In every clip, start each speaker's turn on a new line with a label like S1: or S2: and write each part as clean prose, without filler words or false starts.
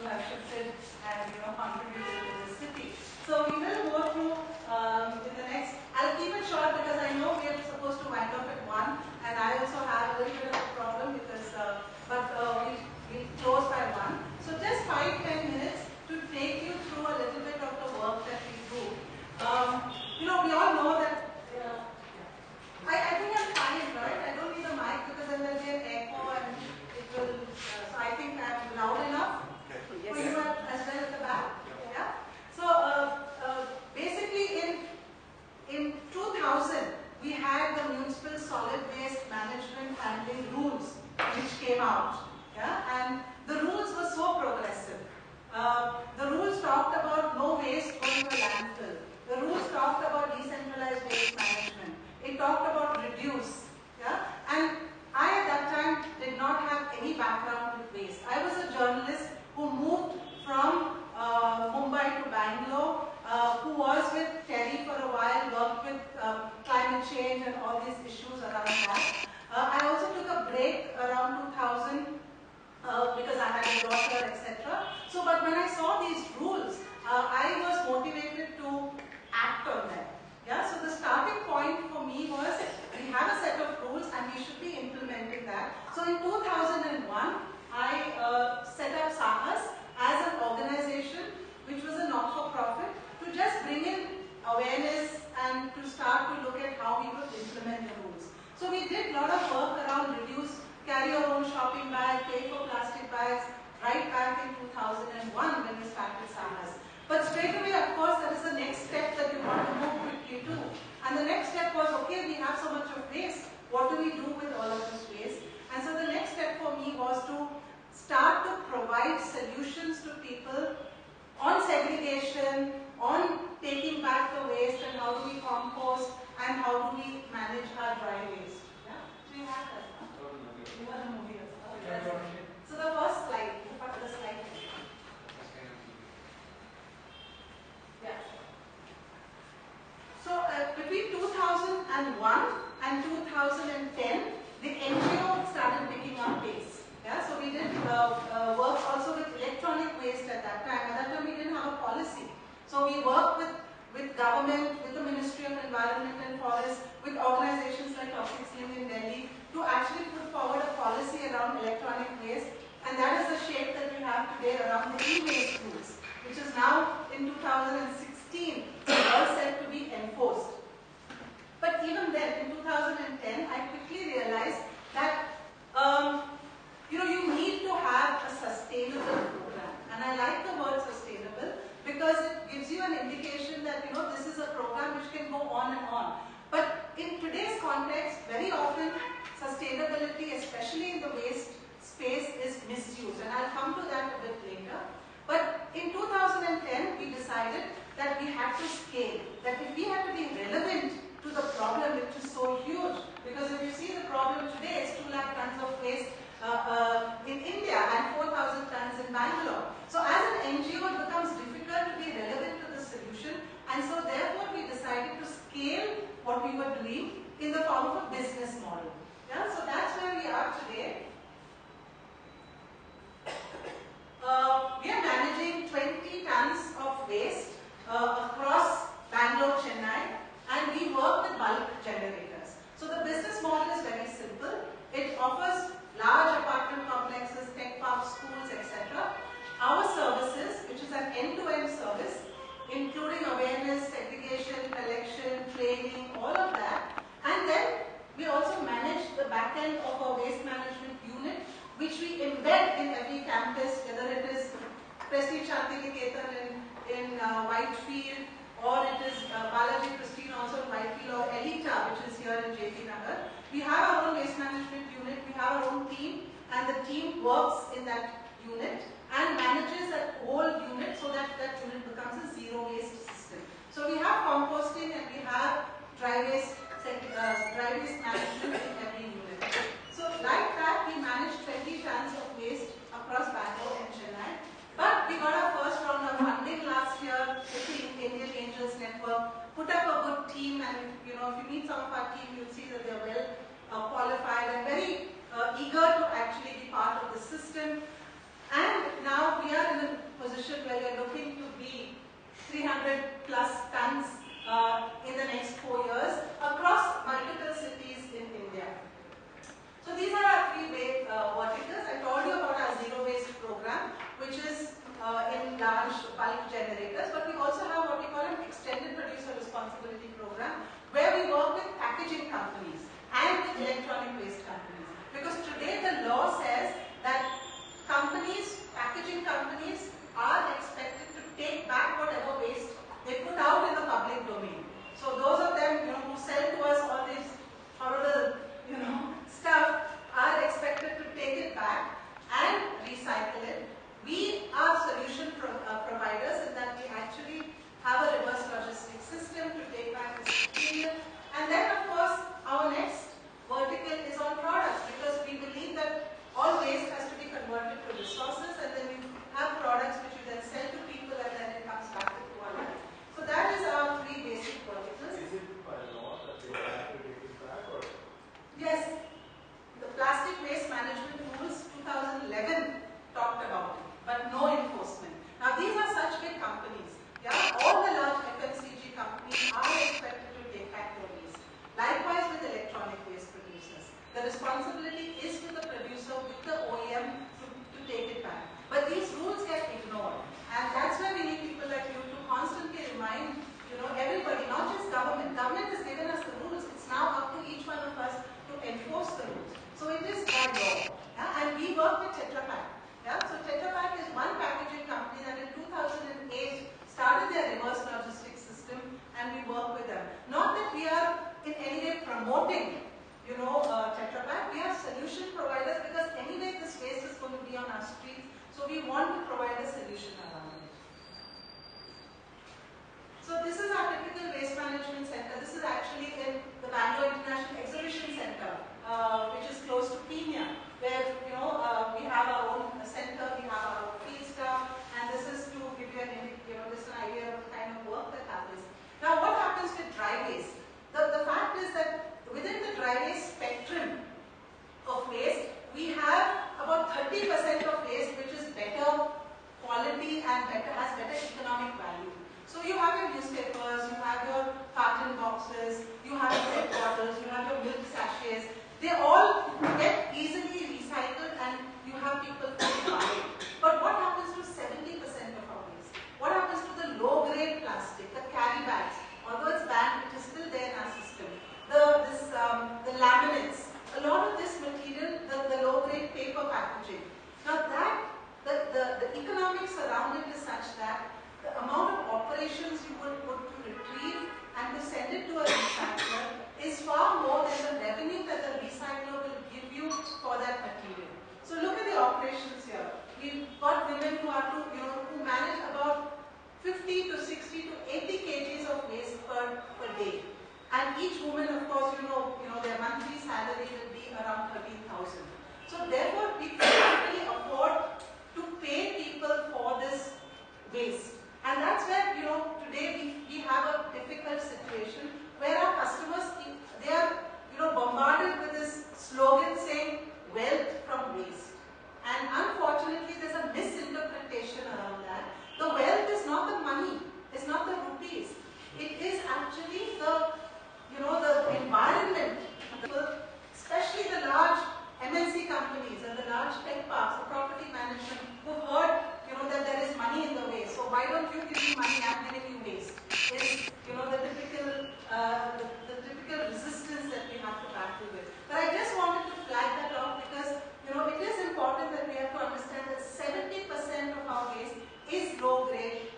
S1: have shifted and contributed to the city. So we will go through in the next. I'll keep it short because I know we are supposed to wind up at 1, and I also have a little bit of a problem because we close by 1. So just 5-10 minutes to take you through a little bit of the work that we do. We all know that. I think I'm fine, right? I don't need a mic because then there'll be an echo and it will. So I think I'm loud enough for you as well at the back. Yeah. So basically, in 2000 we had the municipal solid waste management handling rules which came out. Yeah, and the rules were so progressive. The rules talked about no waste going to a landfill. The rules talked about decentralized waste management. It talked about reduce. Yeah? And I at that time did not have any background with waste. I was a journalist who moved from Mumbai to Bangalore, who was with Terry for a while, worked with climate change and all these issues around that. I also took a break around 2000 because I had a daughter, etc. So, but when I saw these rules, I was motivated to act on them. Yeah, so the starting point for me was we have a set of rules and we should be implementing that. So in 2001, I set up Saahas as an organization which was a not-for-profit to just bring in awareness and to start to look at how we could implement the rules. So we did a lot of work around reduce, carry your own shopping bag, pay for plastic bags, right back in 2001 when we started Saahas. But straight away, of course, that is the next step that you want to move quickly to. And the next step was, okay, we have so much of waste. What do we do with all of this waste? And so the next step for me was to start to provide solutions to people on segregation, on taking back the waste, and how do we compost, and how do we manage our dry waste. Yeah? So you have that. You want the movie as well. So the first slide, the slide. Yeah. So between 2001 and 2010, the NGO started picking up pace. Yeah, so we did work also with electronic waste at that time. At that time, we didn't have a policy. So we worked with government, with the Ministry of Environment and Forest, with organizations like Toxic Slim in Delhi to actually put forward a policy around electronic waste. And that is the shape that we have today around the e-waste rules, which is now in 2016 all set to be enforced. But even then, in 2010, I quickly realized that you need to have a sustainable program. And I like the word sustainable because it gives you an indication that this is a program which can go on and on. But in today's context, very often sustainability, especially in the waste space, is misused. And I'll come to that a bit later. But in 2010, we decided that we had to scale, that if we had to be relevant to the problem, which is so huge, because if you see the problem today, it's 2 lakh tons of waste in India and 4,000 tons in Bangalore. So as an NGO, it becomes difficult to be relevant to the solution, and so therefore we decided to scale what we were doing in the form of a business model. Yeah, so that's where we are today. We are managing 20 tons of waste across Bangalore, Chennai, and we work with bulk generators. So the business model is very simple. It offers large apartment complexes, tech parks, schools, etc. Our services, which is an end-to-end service, including awareness, segregation, collection, training, all of that. And then we also manage the back end of our waste management unit, which we embed in every campus, whether it is Prestige Shantiniketan in Whitefield, or it is Balaji Pristine also in Whitefield, or Elita, which is here in JP Nagar. We have our own waste management unit, we have our own team, and the team works in that unit and manages that whole unit so that that unit becomes a zero waste system. So we have composting and we have dry waste management in every unit. So like that, we manage 20 tons of waste across Bangalore and Chennai. But we got our first round of funding last year with the Indian Angels Network, put up a good team, and if you meet some of our team, you'll see that they're well qualified and very eager to actually be part of the system. And now we are in a position where we are looking to be 300 plus tons in the next 4 years across multiple cities in India. So these are our three verticals. I told you about our zero waste program, which is in large bulk generators, but we also have what we call an extended producer responsibility program, where we work with packaging companies and with electronic waste companies. Because today the law says that companies, packaging companies, are expected to take back whatever waste they put out in the public domain. So those of them, who sell to us all these horrible, stuff, are expected to take it back and recycle it. We are solution providers in that we actually have a reverse logistics system to take back this material. And then of course our next vertical is on products, because we believe that all waste has to be converted to resources, and then we have products which we then sell to people, and then it comes back into our life. So that is our three basic verticals.
S2: Is it by law that they have to take it back, or?
S1: Yes. The plastic waste management rules 2011 talked about it, but no enforcement. Now these are such big companies. Yeah, all the large FMCG companies are expected to take back their waste. Likewise with electronic waste producers. The responsibility is with the producer, with the OEM to take it back. But these rules get ignored. And that's why we need people like you to constantly remind everybody, not just government. Government has given us the rules. It's now up to each one of us to enforce the rules. So it is by law. Yeah? And we work with Tetra Pak. Yeah? So Tetra Pak is one packaging company that in 2008 started their reverse logistics system, and we work with them. Not that we are in any way promoting, Tetra Pak. We are solution providers, because anyway this waste is going to be on our streets. So we want to provide a solution around it. So this is our typical waste management center. This is actually in the Bengaluru International Exhibition Center, which is close to Kenya, where we have our own center, we have our own field staff, and this is to give you an idea of the kind of work that happens. Now, what happens with dry waste? The fact is that within the dry waste spectrum of waste, we have about 30% of waste which is better quality and has better economic value. So you have your newspapers, you have your carton boxes, you have your pet bottles, you have your milk sachets. They all get easily recycled, and you have people who buy it. But what happens to 70% of our waste? What happens to the low-grade plastic, the carry bags? Although it's banned, it is still there in our system. The laminates, a lot of this material, the low-grade paper packaging. Now the economics around it is such that the amount of operations you would put to retrieve and to send it to a recycler is far more than the revenue that the recycler will give you for that material. So look at the operations here. We've got women who are who manage about 50 to 60 to 80 kgs of waste per day. And each woman, of course, their monthly salary will be around 13,000. So therefore, we can't really afford to pay people for this waste. And that's where, today we have a difficult situation where our customers, they are, bombarded with this slogan saying, wealth from waste. And unfortunately, there's a misinterpretation around that. The wealth is not the money, it's not the rupees. It is actually the environment, especially the large MNC companies and the large tech parks, the property management, who heard, that there is money in the waste. So why don't you give me money, I'm giving you waste. Is, the typical resistance that we have to battle with. But I just wanted to flag that off because, it is important that we have to understand that 70% of our waste is low grade,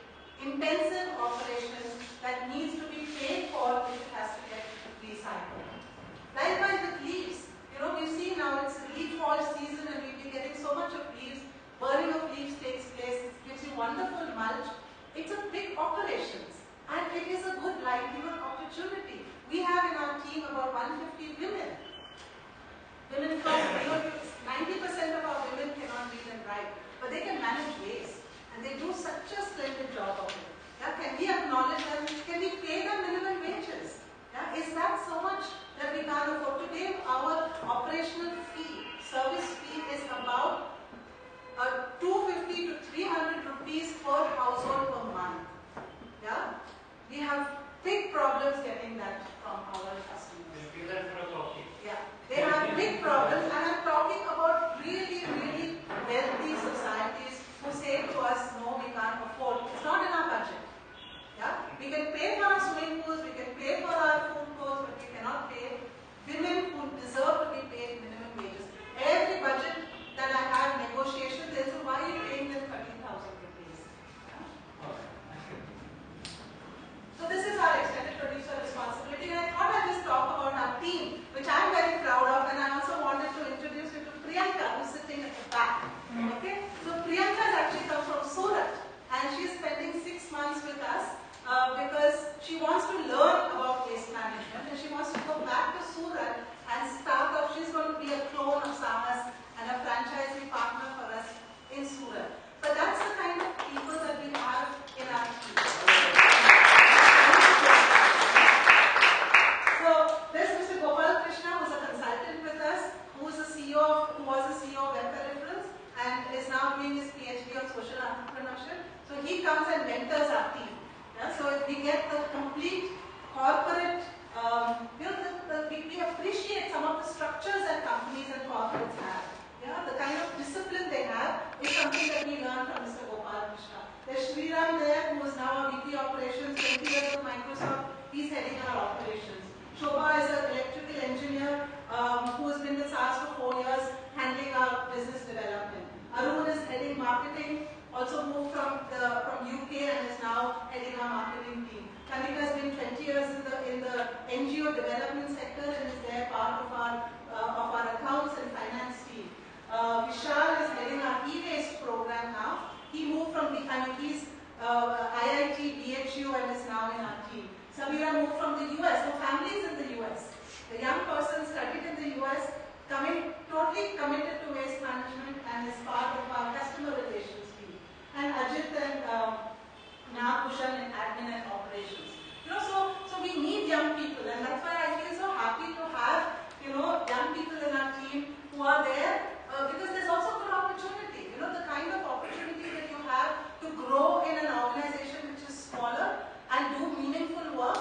S1: intensive operations that needs to be paid for if it has to get recycled. Likewise with leaves. We've seen now it's the leaf fall season and we've been getting so much of leaves. Burning of leaves takes place. It gives you wonderful mulch. It's a big operations and it is a good livelihood opportunity. We have in our team about 150 women. Women from, 90% of our women cannot read and write, but they can manage waste and they do such a splendid job of it. Yeah, can we acknowledge them? Can we pay them minimum wages? Yeah, is that so much that we can't afford? Today, our operational fee, service fee is about 2 we have big problems getting that from our customers.
S2: We'll give that for a coffee.
S1: Yeah, they have big problems, and I'm talking about really, really wealthy societies who say to us, no, we can't afford. It's not in our budget. Yeah, we can pay for our swimming pools, we can pay for our food courts, but we cannot pay women who deserve to be paid minimum wages. Every budget that I have negotiations, they say, why are you paying them 13,000 rupees? Yeah? So this is our extended producer responsibility, and I thought I'd just talk about our team, which I'm very proud of, and I also wanted to introduce you to Priyanka, who's sitting at the back. Okay? So Priyanka has actually come from Surat, and she's spending 6 months with us because she wants to learn about waste management, and she wants to go back to Surat and start up. She's going to be a clone of Saahas and a franchisee partner for us in Surat. But that's the kind of people that we have in our team. So there's Mr. Gopal Krishna, who's a consultant with us, who was a CEO of Web Peripherals and is now doing his PhD of social entrepreneurship. So he comes and mentors our team. Yeah? So we get the complete corporate, we appreciate some of the structures that companies and corporates have. Yeah? The kind of discipline they have is something that we learn from Mr. Gopal Krishna. There's Sriram there, who is now our VP operations, 20 years with Microsoft. He's heading our operations. Shobha is an electrical engineer who has been with Saahas for 4 years, handling our business development. Arun is heading marketing, also moved from UK and is now heading our marketing team. Kanika has been 20 years in the NGO development sector and is there part of our accounts and finance team. Vishal is heading our e-waste program now. He moved from he's IIT, BHU and is now in our team. Samira moved from the US, so families in the US. The young person studied in the US, totally committed to waste management and is part of our customer relations team. And Ajit and Nakushan in admin and operations. So we need young people, and that's why I feel so happy to have young people in our team who are there because there's also good opportunity. The kind of opportunity that you have to grow in an organization which is smaller and do meaningful work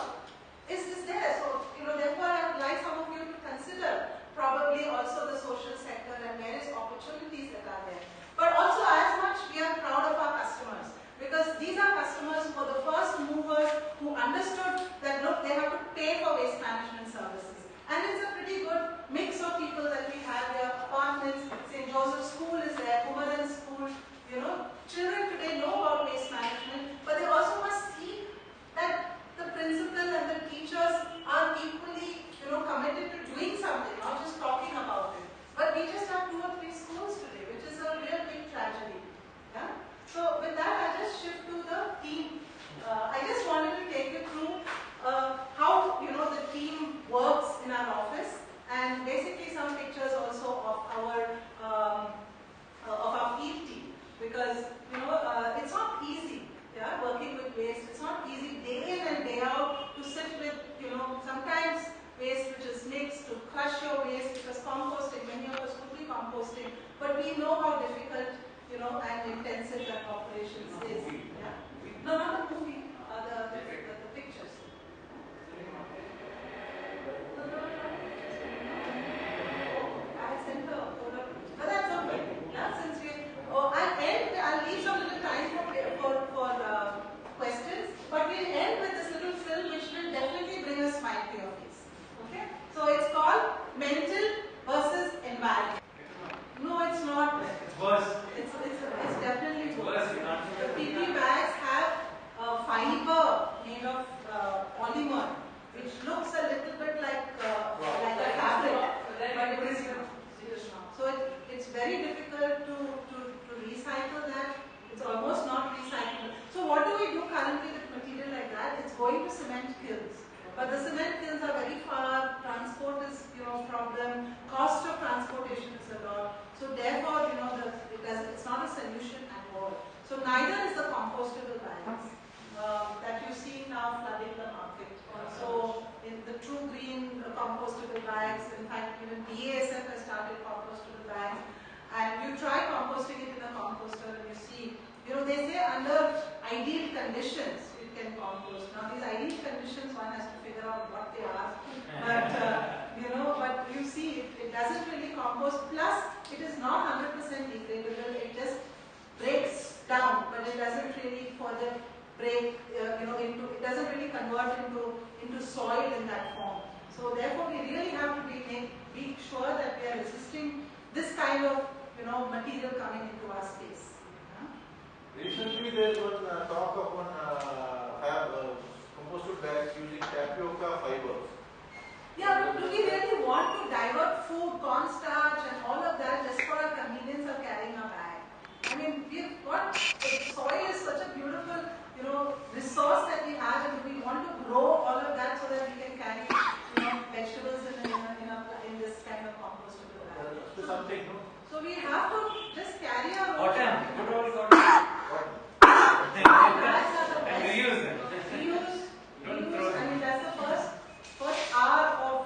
S1: is there. So therefore I would like some of you to consider probably also the social sector and various opportunities that are there. But also as much we are proud of our customers, because these are customers who are the first movers who understood that look, they have to pay for waste management services. And it's a pretty good mix of people that we have here. Apartments, St. Joseph's School is there, Kumaran School. Children today know about waste management, but they also must see that the principal and the teachers are equally committed to doing something, not just talking about it. But we just have 2 or 3 schools today, which is a real big tragedy. Yeah? So with that, I just shift to the team. I just wanted to take you through how the team works in our office, and basically some pictures also of our field team, because it's not easy. Yeah, working with waste, it's not easy day in and day out to sit with sometimes waste which is mixed, to crush your waste, because composting, many of us could be composting, but we know how difficult and intensive that operations is. Yeah? No, not the movie, the pictures. I sent her a photo, but that's okay. Yeah, since I'll leave some little time for questions, but we'll end with this little film which will definitely bring a smile to your face. Okay? So it's called Mental versus Environment. No, it's not.
S2: It's worse.
S1: It's definitely
S2: It's
S1: worse.
S2: worse.
S1: The PP bags have fiber made of polymer, which looks a little bit like a fabric, but it is not. So it's very difficult to recycle that. It's almost not recyclable. So what do we do currently with material like that? It's going to cement kilns. But the cement kilns are very far, transport is problem, cost of transportation is a lot. So therefore, it's not a solution at all. So neither is the compostable bags that you see now flooding the market. So in the True Green compostable bags, in fact even BASF has started compostable bags. And you try composting it in a composter and you see, they say under ideal conditions, it can compost. Now these ideal conditions, one has to figure out what they are, but but you see it doesn't really compost, plus it is not 100% degradable, it just breaks down, but it doesn't really further break, it doesn't really convert into soil in that form. So therefore we really have to be sure that we are resisting this kind of material coming into our space.
S2: Recently there is one talk of one composted bags using tapioca fibers.
S1: Yeah, but do we really want to divert food, cornstarch and all of that just for our convenience of carrying a bag? I mean, we've got, soil is such a beautiful, resource that we have, and we want to grow all of that so that we can carry, vegetables in this kind of compostable bag. So we have to just carry our own.
S3: Good old cotton.
S1: Bags are the best.
S3: Reuse them.
S1: Reuse. I mean, that's the first hour of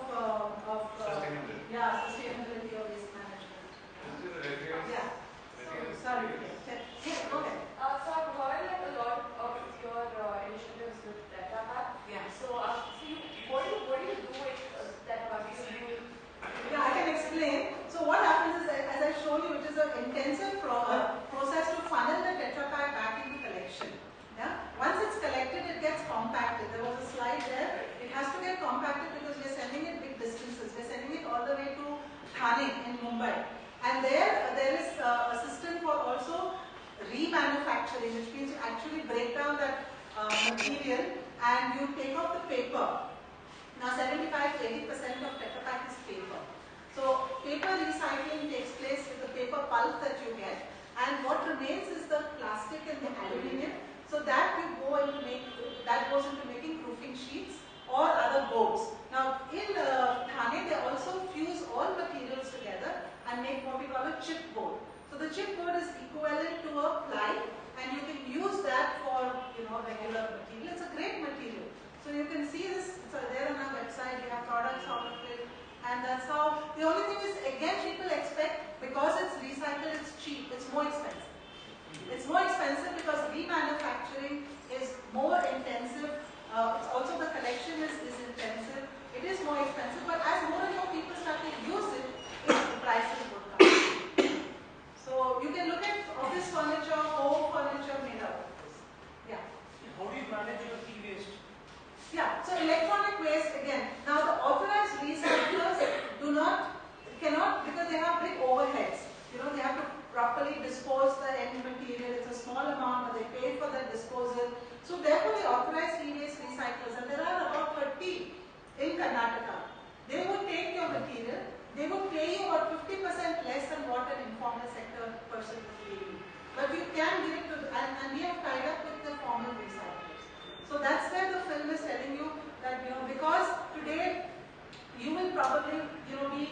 S1: sustainability of waste management. Yeah. So, sorry. Yeah, okay.
S4: So I've heard like a lot of your initiatives with Atta.
S1: Yeah.
S4: So what do you do with Atta?
S1: Yeah, I can explain. So what happens is, as I showed you, it is an intensive process to funnel the Tetra Pak back into collection. Yeah. Once it's collected, it gets compacted. There was a slide there. It has to get compacted because we're sending it big distances. We're sending it all the way to Thane in Mumbai. And there is a system for also remanufacturing, which means you actually break down that material and you take off the paper. Now 75 to 80% of Tetra Pak is paper. So paper recycling takes place with the paper pulp that you get, and what remains is the plastic and the aluminium. So that goes into making roofing sheets or other boards. Now in Thane they also fuse all materials together and make what we call a chip board. So the chip board is equivalent to a ply, and you can use that for regular material. It's a great material. So you can see this, it's there on our website, we have products out of it, and that's how. The only thing is, again, people expect, because it's recycled, it's cheap, it's more expensive. It's more expensive because remanufacturing is more intensive, it's also the collection is intensive, it is more expensive, but as more and more people start to use it, the prices would come. So you can look at office furniture, home furniture made out of this. Yeah.
S3: How do you manage your e-waste?
S1: Yeah, so electronic waste again. Now the authorized recyclers cannot, because they have big overheads. They have to properly dispose the end material. It's a small amount, but they pay for that disposal. So therefore the authorized e-waste recyclers, and there are about 30 in Karnataka, they would take your material, they would pay you about 50% less than what an informal sector person would pay you. But you can give it to, and we have tied up with the formal recyclers. So that's where the film is telling you that, because today you will probably, be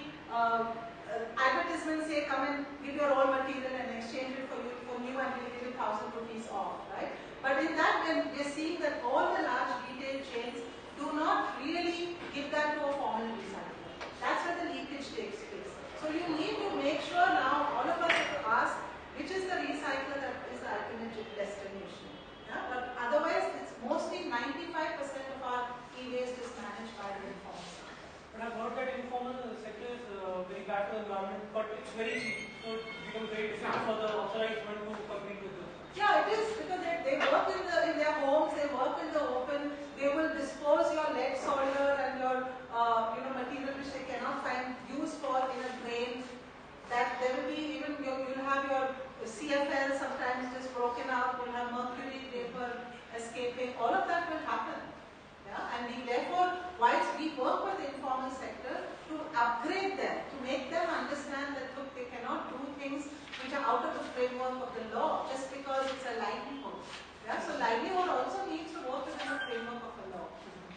S1: advertisements say come and give your old material and exchange it for new and we'll give you 1,000 rupees off, right? But in that, when we're seeing that all the large retail chains do not really give that to a formal recycler. That's where the leakage takes place. So you need to make sure now, all of us have to ask, which is the recycler that is the ultimate destination. Yeah? But otherwise, it's mostly 95% of our e-waste is managed by the informal sector.
S3: But I've heard that informal sector is very bad for the environment, but it's very cheap, so it becomes very difficult for the authorized one to compete with this.
S1: Yeah, it is, because they work in their homes, they work in the open, they will dispose your lead solder and your material which they cannot find use for in a drain. That there will be even, you'll have your CFL sometimes just broken out, you'll have mercury vapor escaping, all of that will happen. Yeah? And we therefore, whilst we work with the informal sector to upgrade them, to make them understand that look, they cannot do things which are out of the framework of the law just because it's a livelihood. Yeah? So livelihood also needs to work within the framework of the law.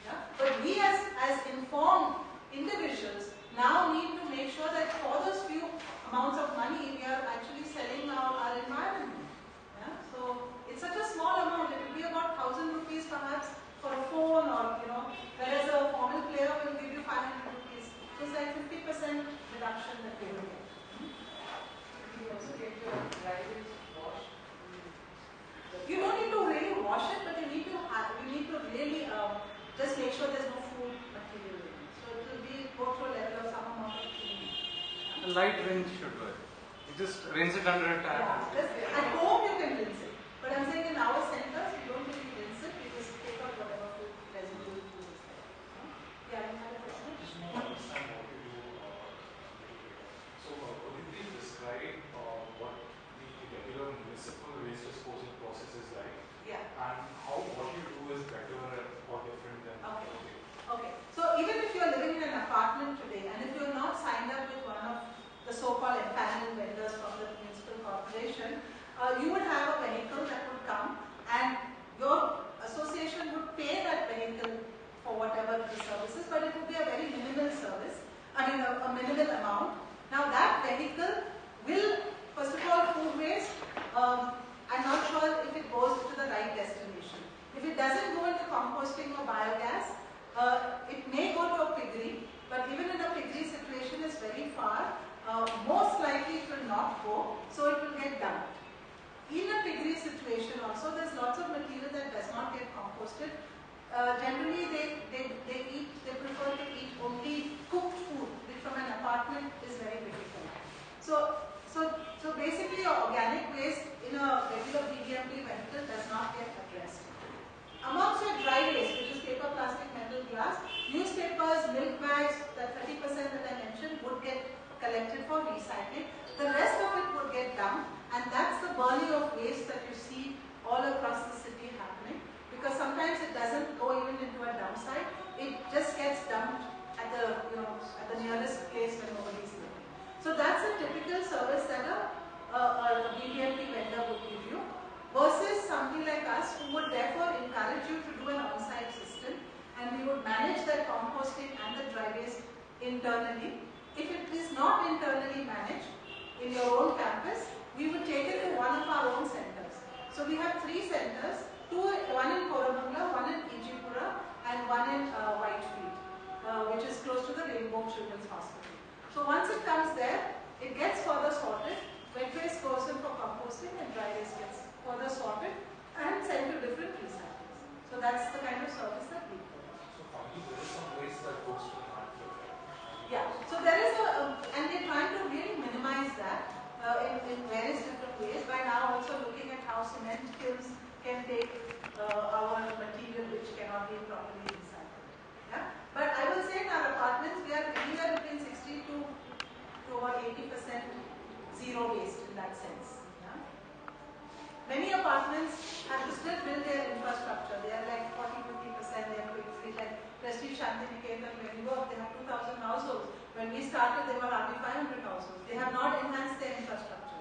S1: Yeah? But we as informed individuals now need to make sure that for those few amounts of money we are actually selling our environment. Yeah? So it's such a small amount, it will be about 1,000 rupees perhaps for a phone, or whereas a formal player will give you 500 rupees. So it's like 50% reduction that we will get.
S4: You also get your garbage washed.
S1: You don't need to really wash it, but you need
S5: light rinse should do it. You just rinse it under a tap.
S1: Yeah, at home you can rinse it. But I'm saying in our centers, we don't really rinse it. We just take out whatever food residual food is there. Yeah, you had a question?
S6: Just want to understand what you do a little bit. So, could you please describe what the regular municipal waste disposal process is like?
S1: Yeah.
S6: And how what you do is better or different than
S1: Okay. So even if you're living in an apartment today, and if you're not signed up with one of the so-called empaneled vendors from the municipal corporation, you would have a vehicle that would come, and your association would pay that vehicle for whatever the services, but it would be a very minimal service. I mean, a minimal amount. Now that vehicle will, first of all, food waste. I'm not sure if it goes to the right destination. If it doesn't go into composting or biogas, it may go to a piggery, but even in a piggery situation is very far. Most likely it will not go, so it will get dumped. In a piggery situation also, there's lots of material that does not get composted. Generally, they prefer to eat only cooked food, which from an apartment is very difficult. So basically, your organic waste in a regular BDMP vehicle does not get addressed. Amongst your dry waste, which is paper, plastic, metal, glass, newspapers, milk bags, that 30% that I mentioned would get collected for recycling. The rest of it would get dumped, and that's the burning of waste that you see all across the city happening. Because sometimes it doesn't go even into a dump site; it just gets dumped at the nearest place where nobody's looking. So that's a typical service that a BDMP vendor would give you, versus somebody like us who would therefore encourage you to do an on-site system, and we would manage that composting and the dry waste internally. If it is not internally managed in your own campus, we would take it to one of our own centers. So we have 3 centers, one in Koramangala, one in Ijipura, and one in Whitefield, which is close to the Rainbow Children's Hospital. So once it comes there, it gets further sorted, wet waste goes in for composting, and dry waste gets further sorted and sent to different recyclers. So that's the kind of service that we provide.
S6: So finally, there is some waste that goes to the landfill, right?
S1: Yeah. So there is and we're trying to really minimize that in various different ways by now also looking at how cement kilns can take our material which cannot be properly recycled. Yeah. But I will say in our apartments we are anywhere between 60 to over 80% zero waste in that sense. Yeah. Many apartments have to still build their infrastructure. They are like 40-50%. They have quick free, like Prestige Shantiniketan, when you go up, they have 2,000 households. When we started, they were hardly 500 households. They have not enhanced their infrastructure.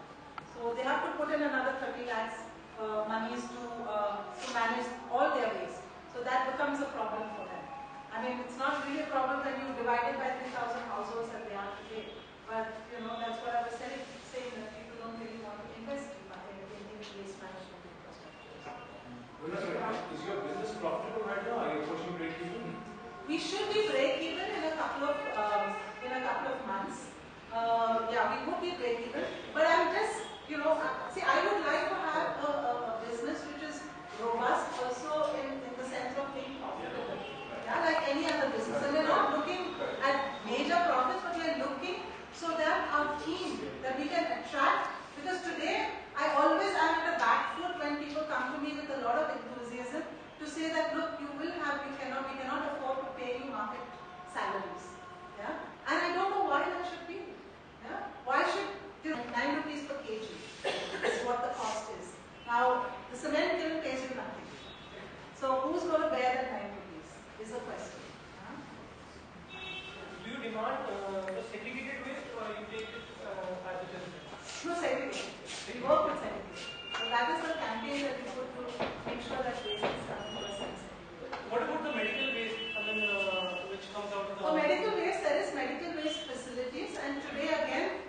S1: So they have to put in another 30 lakhs monies to manage all their waste. So that becomes a problem for them. I mean, it's not really a problem when you divide it by 3,000 households that they are today. But, that's what I was saying that people don't really want to invest in waste management infrastructure.
S2: Is your business profitable right now? Are you approaching break even?
S1: We should be break even in a couple of months. Yeah, we would be break even. But I'm just, see, I would like to have a business which is robust also in the sense of being profitable. Yeah, like any other business. And we're not looking at major profits, but we're looking so that our team, that we can attract. Because today, I always am at a back foot when people come to me with a lot of enthusiasm to say that, look, we cannot afford to pay you market salaries. Yeah? And I don't know why that should be. Yeah? Why should 9 rupees per kg is what the cost is. Now, the cement kiln pays you nothing. So who's going to bear that 9 rupees is the question.
S3: Do you demand the segregated waste or you take it as it is?
S1: No, segregation. We work with segregation. So that is the campaign that we put to make sure that waste is coming to us and segregated.
S3: What about the medical waste, which comes out of the...
S1: For medical waste, there is medical waste facilities, and today again,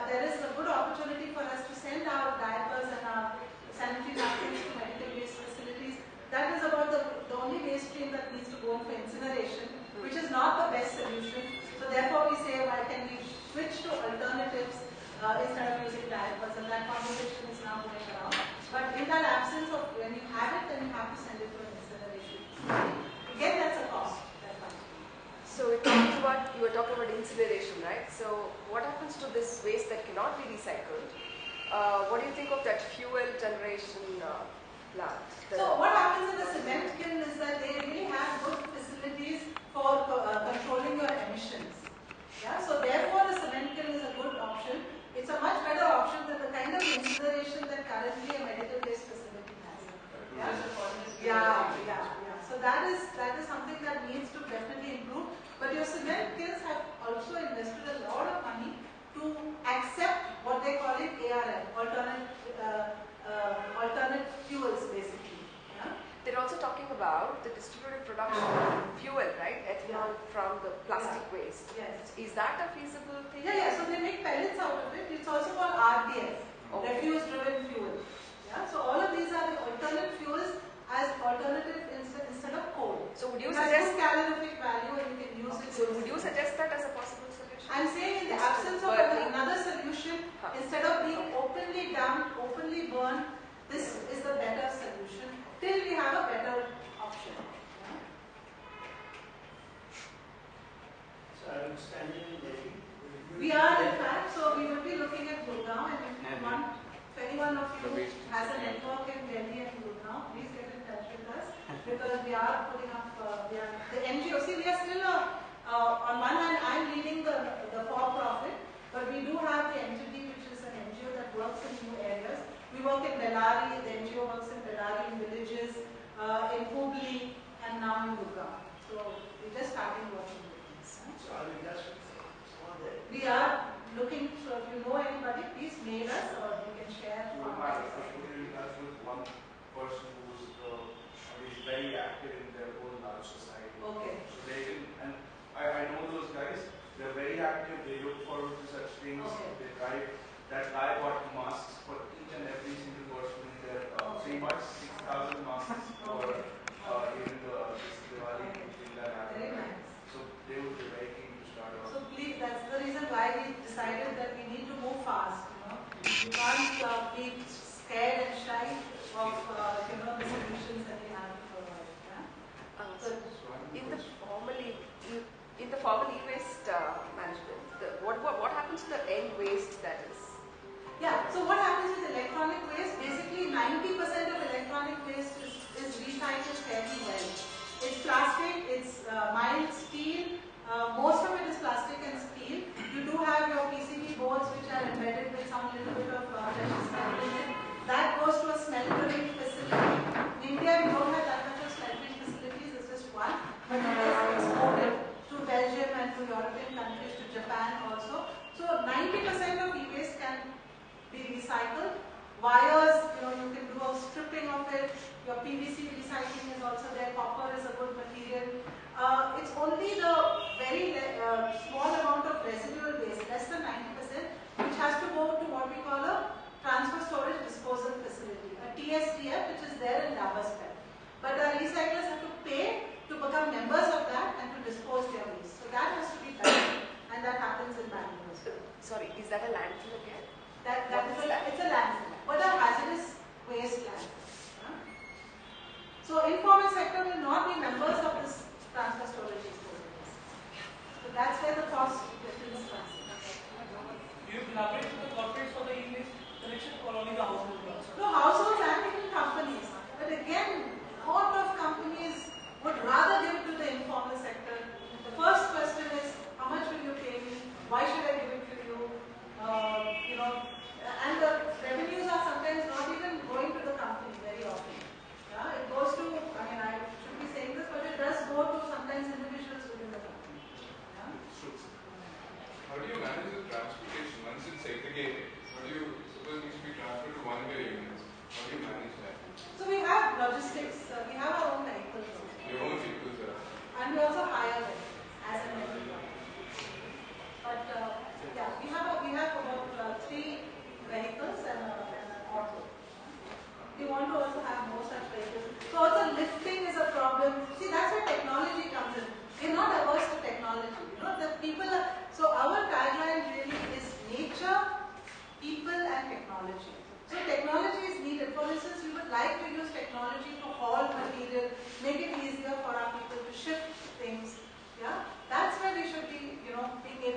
S1: there is a good opportunity for us to send our diapers and our sanitary napkins to medical waste facilities. That is about the only waste stream that needs to go in for incineration, which is not the best solution. So therefore we say, why can we switch to alternatives instead of using diapers, and that conversation is now going around. But in that absence of, when you have it, then you have to send it to an incineration facility. Again, that's a cost that comes.
S4: So it comes to you were talking about incineration, right? So what happens to this waste that cannot be recycled? What do you think of that fuel generation plant?
S1: So what happens in the cement kiln is that they really have good facilities for controlling your emissions. Yeah, so therefore the cement kiln is a good option. It's a much better option than the kind of incineration that currently a medical waste facility has. Yeah. So that is something that needs to definitely improve. But your cement kilns have also invested a lot of money to accept what they call it ARM, alternate fuels basically. Yeah?
S4: They're also talking about the distributed production of fuel, right? Ethanol from the plastic waste.
S1: Yes.
S4: Is that a feasible thing?
S1: Yeah. So they make pellets out of it. It's also called RDF, refuse-driven fuel. Yeah. So all of these are the alternate fuels as alternative instead of coal.
S4: So would you
S1: it has
S4: suggest
S1: good calorific value and you can use it.
S4: So would you suggest that as a possible solution?
S1: I'm saying in the absence of another solution, instead of being openly dumped, openly burned, this is the better solution till we have a better option. Yeah?
S7: So are you standing in Delhi?
S1: We are in fact, so we will be looking at Gurgaon, and if you want, if anyone of you has a network in Delhi and Gurgaon, please get in touch with us because we are putting up the NGO. See, we are still on one hand, I'm leading the for-profit, but we do have the entity which is an NGO that works in new areas. We work in Bellary, the NGO works in Bellary, in villages, in Hubli, and now in Gurgaon. So we're just starting working with this.
S7: So are you just someone there?
S1: We are looking, so if you know anybody, please mail us or you can share.
S8: I put you in touch with one person who's very active in their own large society.
S1: Okay.
S8: So they can, and I know those guys, they're very active, they look forward to such things,
S1: Okay.
S8: they drive. That guy bought masks for each and every single person in there. So he bought 6,000 masks for even this Diwali thing that happened.
S1: Very nice.
S8: So they would be very keen to start off.
S1: So please, that's the reason why we decided that we need to move fast. You can't be scared and shy of the solutions that we have to provide. Yeah?
S4: So in the formal e-waste management, what happens to the end waste that is?
S1: Yeah, so what happens with electronic waste? Basically 90% of electronic waste is recycled fairly well. It's plastic, it's mild steel, most of it is plastic and steel. You do have your PCB boards which are embedded with some little bit of precious metal in it. That goes to a smeltering facility. In India we don't have that much of smeltering facilities, it's just one. But it is exported to Belgium and to European countries, to Japan also. So 90% of e-waste can be recycled. Wires, you can do a stripping of it. Your PVC recycling is also there. Copper is a good material. It's only the very small amount of residual waste, less than 90%, which has to go to what we call a transfer storage disposal facility, a TSDF, which is there in Laverspet. But our recyclers have to pay to become members of that and to dispose their waste. So that has to be done, and that happens in Bengaluru as well.
S4: Sorry, is that a landfill again?
S1: It's a landfill, but a hazardous waste landfill. So informal sector will not be members of this transfer storage disposal. So that's where the cost difference comes in.
S3: Do you collaborate with the corporates for the e-waste collection or only the household ones?
S1: No, households and even companies. But again, a lot of companies would rather give it to the informal sector. The first question is, how much will you pay me? Why should I give it to you? And the revenues are sometimes not even going to the company very often. Yeah, it goes to, I should be saying this, but it does go to sometimes individuals within the company. Yeah?
S9: How do you manage the transportation once it's segregated? How do you, suppose it needs to be transferred to one of your units? How do you manage that?
S1: So we have logistics, we have our own vehicles.
S9: Your own vehicles are.
S1: And we also hire them as and when we want. But yeah, we have about 3 vehicles and an auto. We want to also have more such vehicles. So also lifting is a problem. See, that's where technology comes in. We're not averse to technology. The people so our tagline really is nature, people and technology. So technology is needed. For instance, we would like to use technology to haul material, make it easier for our people to shift things. Yeah, that's where we should be, being